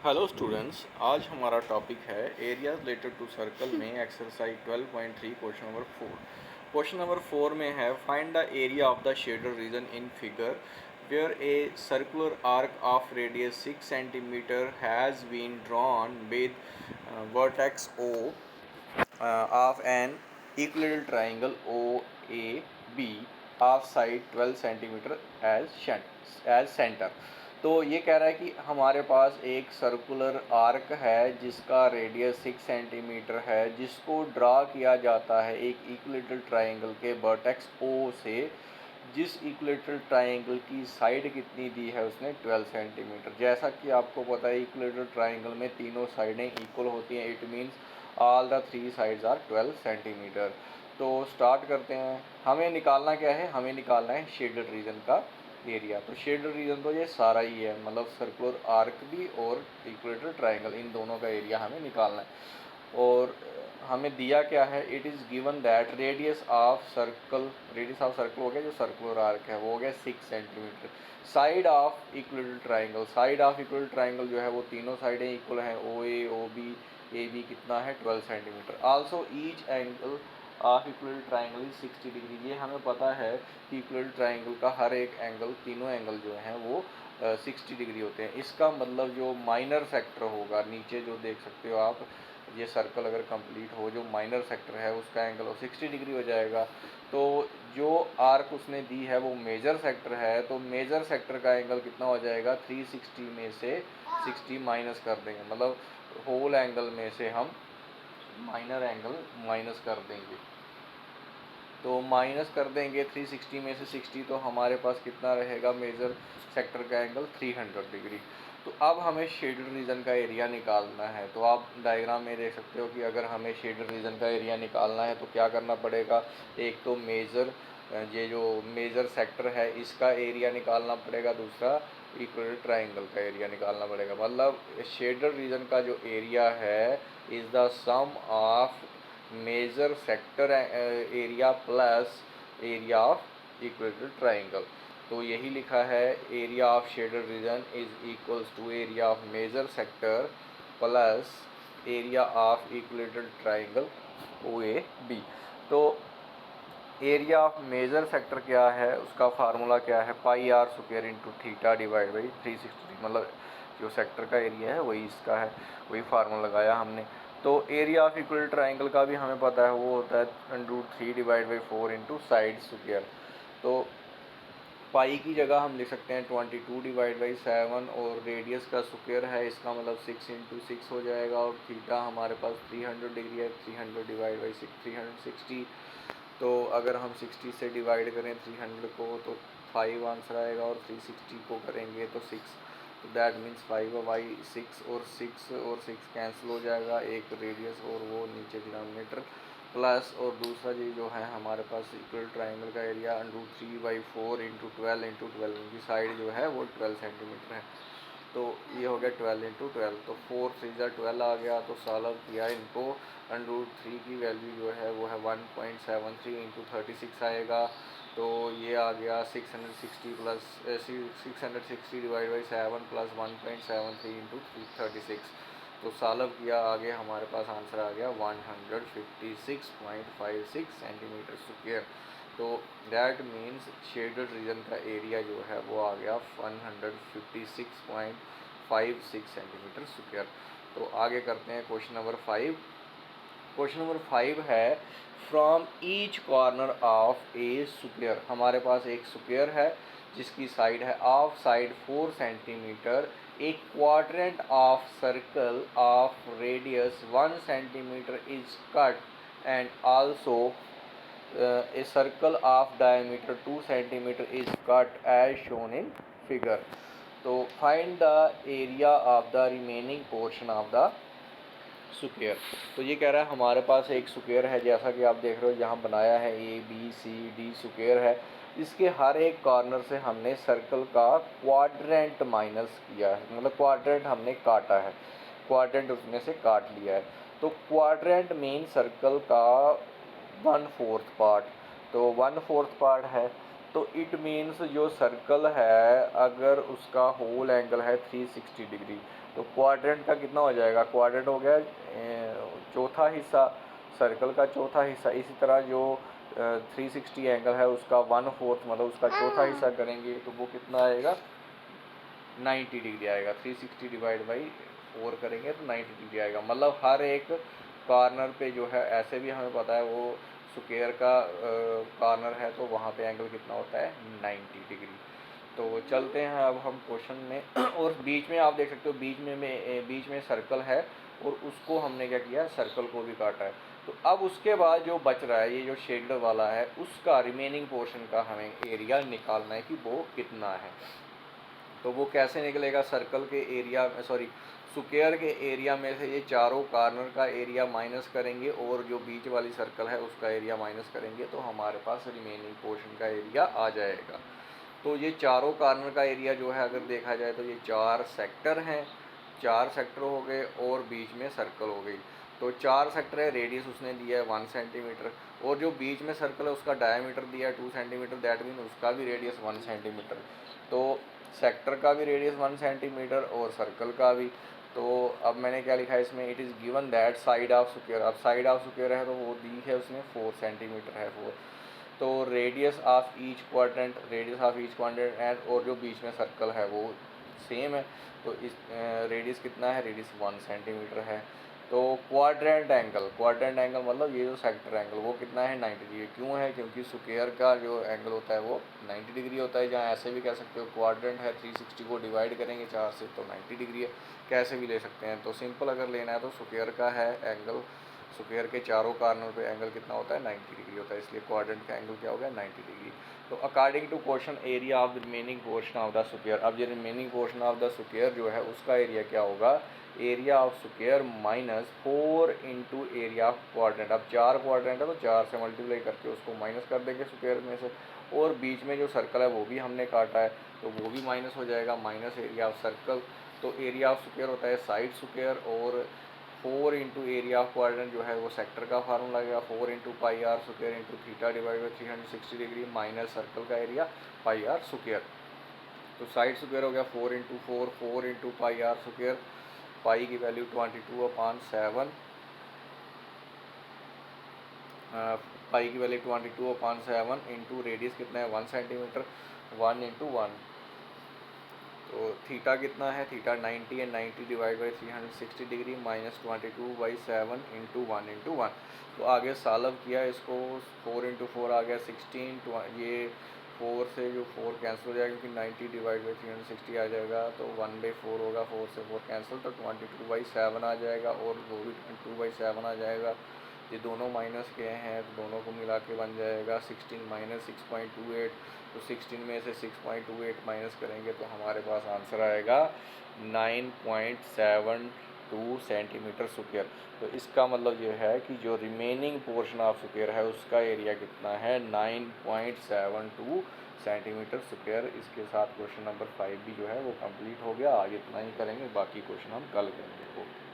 Hello students, आज हमारा topic है एरिया रिलेटेड टू सर्कल में exercise 12.3 question number 4। Question number 4 में है find the area of the shaded region in figure where a circular arc of radius 6 centimetre has been drawn with vertex O of an equilateral triangle OAB of side 12 centimetre as center। तो ये कह रहा है कि हमारे पास एक circular arc है जिसका रेडियस 6 सेंटीमीटर है, जिसको ड्रा किया जाता है एक इक्विलेटरल ट्रायंगल के वर्टेक्स O से। जिस इक्विलेटरल ट्रायंगल की साइड कितनी दी है उसने 12 सेंटीमीटर। जैसा कि आपको पता है इक्विलेटरल ट्रायंगल में तीनों साइडें इक्वल होती हैं, it means all the 3 sides are 12 centimetre. तो स्टार्ट करते हैं। हमें निकालना क्या है? हमें निकालना है शेडेड रीजन का एरिया। तो शेडेड रीजन तो ये सारा ही है, मतलब सर्कुलर आर्क भी और इक्विलेटरल ट्रायंगल, इन दोनों का एरिया हमें निकालना है। और हमें दिया क्या है? It is given that radius of circle हो गया, जो सर्कुलर आर्क है वो हो गया 6 centimetre. Side of equilateral triangle जो है वो तीनों साइडें इक्वल हैं, OA OB AB कितना है 12 centimetre. Also each angle of equilateral triangle is 60 degree. ये हमें पता है कि इक्विलेटरल ट्रायंगल का हर एक एंगल, तीनों एंगल जो हैं वो 60 डिग्री होते हैं। इसका मतलब जो माइनर सेक्टर होगा, नीचे जो देख सकते हो आप, ये सर्कल अगर कंप्लीट हो, जो माइनर सेक्टर है उसका एंगल 60 डिग्री हो जाएगा। तो जो आर्क उसने दी है वो मेजर सेक्टर है, तो मेजर सेक्टर का एंगल कितना हो जाएगा? 360 में से 60 माइनस कर देंगे, मतलब होल एंगल में से हम माइनर एंगल माइनस कर देंगे। तो माइनस कर देंगे 360 में से 60, तो हमारे पास कितना रहेगा? मेजर सेक्टर का एंगल 300 डिग्री। तो अब हमें शेडेड रीजन का एरिया निकालना है। तो आप डायग्राम में देख सकते हो कि अगर हमें शेडेड रीजन का एरिया निकालना है तो क्या करना पड़ेगा? एक तो ये जो मेजर सेक्टर है इसका एरिया निकालना पड़ेगा, दूसरा इक्विलेटरल ट्रायंगल का एरिया निकालना पड़ेगा। मतलब शेडेड रीजन का जो एरिया है is the sum of major sector area plus area of equilateral triangle. तो यही लिखा है, area of shaded region is equals to area of major sector plus area of equilateral triangle OAB। तो area of major sector क्या है, उसका formula क्या है? Pi r square into theta divide by 360। मतलब जो सेक्टर का एरिया है वही इसका है, वही फार्मूला लगाया हमने। तो एरिया ऑफ इक्विलेटरल ट्रायंगल का भी हमें पता है, वो होता है √3 divide by 4 into side square. तो पाई की जगह हम लिख सकते हैं 22 डिवाइड बाई 7, और रेडियस का स्क्वायर है, इसका मतलब 6 इंटू 6 हो जाएगा। और थीटा हमारे पास 300 डिग्री है, 300 डिवाइड बाई 6 360। तो अगर हम 60 से डिवाइड करें 300 को तो 5 आंसर आएगा, और 360 को करेंगे तो 6। तो दैट मीन्स 5 बाई 6 और 6 कैंसिल हो जाएगा, एक रेडियस और वो नीचे डिनोमिनेटर प्लस, और दूसरा ये जो है हमारे पास इक्वल ट्रायंगल का एरिया √3/4 इंटू 12 इंटू 12, उनकी साइड जो है वो 12 सेंटीमीटर है। तो ये हो गया 12 इंटू 12, तो 4 3 12 आ गया। तो सॉल्व किया इनको, √3 की वैल्यू जो है वो है 1.73 इंटू 36 आएगा। तो ये आ गया 660 डिवाइड बाई 7 प्लस 1.73 इंटू 36। तो सॉल्व किया, आगे हमारे पास आंसर आ गया 156.56 सेंटीमीटर स्क्वायर। तो दैट मीन्स शेडेड रीजन का एरिया जो है वो आ गया 156.56 सेंटीमीटर स्क्वायर। तो आगे करते हैं क्वेश्चन नंबर 5। क्वेश्चन नंबर 5 है from each corner of A square. हमारे पास एक स्क्वायर है जिसकी साइड है ऑफ साइड 4 सेंटीमीटर। एक quadrant of circle of radius 1 centimetre is cut and also a circle of diameter 2 centimeter is cut as shown in figure। तो find the area of the remaining portion of the square. तो ये कह रहा है हमारे पास एक square है, जैसा कि आप देख रहे हो यहाँ बनाया है, ABCD स्क्वायर है। इसके हर एक कॉर्नर से हमने सर्कल का क्वाड्रेंट माइनस किया है, मतलब क्वाड्रेंट हमने काटा है, क्वाड्रेंट उसमें से काट लिया है। तो क्वाड्रेंट मीन सर्कल का 1/4 पार्ट। तो 1/4 पार्ट है, तो इट मीन्स जो सर्कल है अगर उसका होल एंगल है 360 डिग्री, तो क्वाड्रेंट का कितना हो जाएगा, क्वाड्रेंट हो गया चौथा हिस्सा, सर्कल का चौथा हिस्सा। इसी तरह जो 360 एंगल है उसका 1/4 मतलब उसका चौथा हिस्सा करेंगे तो वो कितना आएगा, 90 डिग्री आएगा। 360 डिवाइड बाई 4 करेंगे तो 90 डिग्री आएगा। मतलब हर एक कॉर्नर पे जो है, ऐसे भी हमें पता है वो स्क्वायर का कॉर्नर है तो वहाँ पे एंगल कितना होता है, 90 डिग्री। तो चलते हैं अब हम क्वेश्चन में और बीच में आप देख सकते हो बीच में सर्कल है और उसको हमने क्या किया, सर्कल को भी काटा है। तो अब उसके बाद जो बच रहा है, ये जो शेडर वाला है, उसका रिमेनिंग पोर्शन का हमें एरिया निकालना है कि वो कितना है। तो वो कैसे निकलेगा, सर्कल के एरिया स्क्वायर के एरिया में से ये चारों कॉर्नर का एरिया माइनस करेंगे और जो बीच वाली सर्कल है उसका एरिया माइनस करेंगे तो हमारे पास रिमेनिंग पोर्शन का एरिया आ जाएगा। तो ये चारों कॉर्नर का एरिया जो है अगर देखा जाए तो ये 4 सेक्टर हैं, 4 सेक्टर हो गए और बीच में सर्कल हो गई। तो 4 सेक्टर है, रेडियस उसने दिया है 1 सेंटीमीटर और जो बीच में सर्कल है उसका डायमीटर दिया है 2 सेंटीमीटर, दैट मीन उसका भी रेडियस 1 सेंटीमीटर। तो सेक्टर का भी रेडियस 1 सेंटीमीटर और सर्कल का भी। तो अब मैंने क्या लिखा है इसमें, it is given that side of square. अब साइड ऑफ स्क्वायर है तो वो दी है उसने 4 सेंटीमीटर है 4। तो radius of each quadrant and और जो बीच में सर्कल है वो सेम है। तो इस रेडियस कितना है, रेडियस 1 सेंटीमीटर है। तो क्वाड्रेंट एंगल मतलब ये जो सेक्टर एंगल वो कितना है, 90 डिग्री। क्यों है, क्योंकि स्क्वायर का जो एंगल होता है वो 90 डिग्री होता है। जहाँ ऐसे भी कह सकते हो क्वाड्रेंट है 360 को डिवाइड करेंगे 4 से तो 90 डिग्री है, कैसे भी ले सकते हैं। तो सिंपल अगर लेना है तो स्क्वायर का है एंगल, स्क्वायर के चारों कॉर्नर पे एंगल कितना होता है, 90 डिग्री होता है, इसलिए क्वाड्रेंट का एंगल क्या हो गया, 90 डिग्री। तो according to question area of the remaining portion of the square, अब ये remaining portion of the square जो है उसका एरिया क्या होगा, area of square minus 4 into area of quadrant. अब 4 क्वाड्रेंट है तो 4 से मल्टीप्लाई करके उसको माइनस कर देंगे स्क्वायर में से, और बीच में जो सर्कल है वो भी हमने काटा है तो वो भी माइनस हो जाएगा, माइनस एरिया ऑफ सर्कल। तो एरिया ऑफ स्क्वायर होता है साइड स्क्वायर और 4 इंटू एरिया ऑफ क्वाड्रेंट जो है वो सेक्टर का फार्मूला लगेगा, 4 into pi r square into theta divide by 360 degree minus circle का एरिया पाई आर स्क्वायर। तो साइड स्क्वायर हो गया 4 into 4, 4 into pi r square, pi की वैल्यू 22/7, पाई की वैल्यू 22/7 इंटू रेडियस कितना है 1 सेंटीमीटर, 1 इंटू 1। तो थीटा कितना है, थीटा 90 है, 90 divide by 360 degree minus 22/7 into 1 into 1। तो आगे सॉल्व किया इसको, 4 इंटू 4 आ गया 16, ये 4 से जो 4 कैंसिल हो जाएगा क्योंकि 90 डिवाइड बाई 360 आ जाएगा तो 1/4 होगा, 4 से 4 कैंसिल तो 22/7 आ जाएगा और वो भी 22/7 आ जाएगा। ये दोनों माइनस के हैं तो दोनों को मिला के बन जाएगा 16 माइनस 6.28। तो 16 में से 6.28 माइनस करेंगे तो हमारे पास आंसर आएगा 9.72 सेंटीमीटर स्क्वायर। तो इसका मतलब ये है कि जो रिमेनिंग पोर्शन ऑफ स्क्वायर है उसका एरिया कितना है, 9.72 सेंटीमीटर स्क्वायर। इसके साथ क्वेश्चन नंबर 5 भी जो है वो कंप्लीट हो गया। आगे इतना ही करेंगे, बाकी क्वेश्चन हम कल करेंगे। ओके।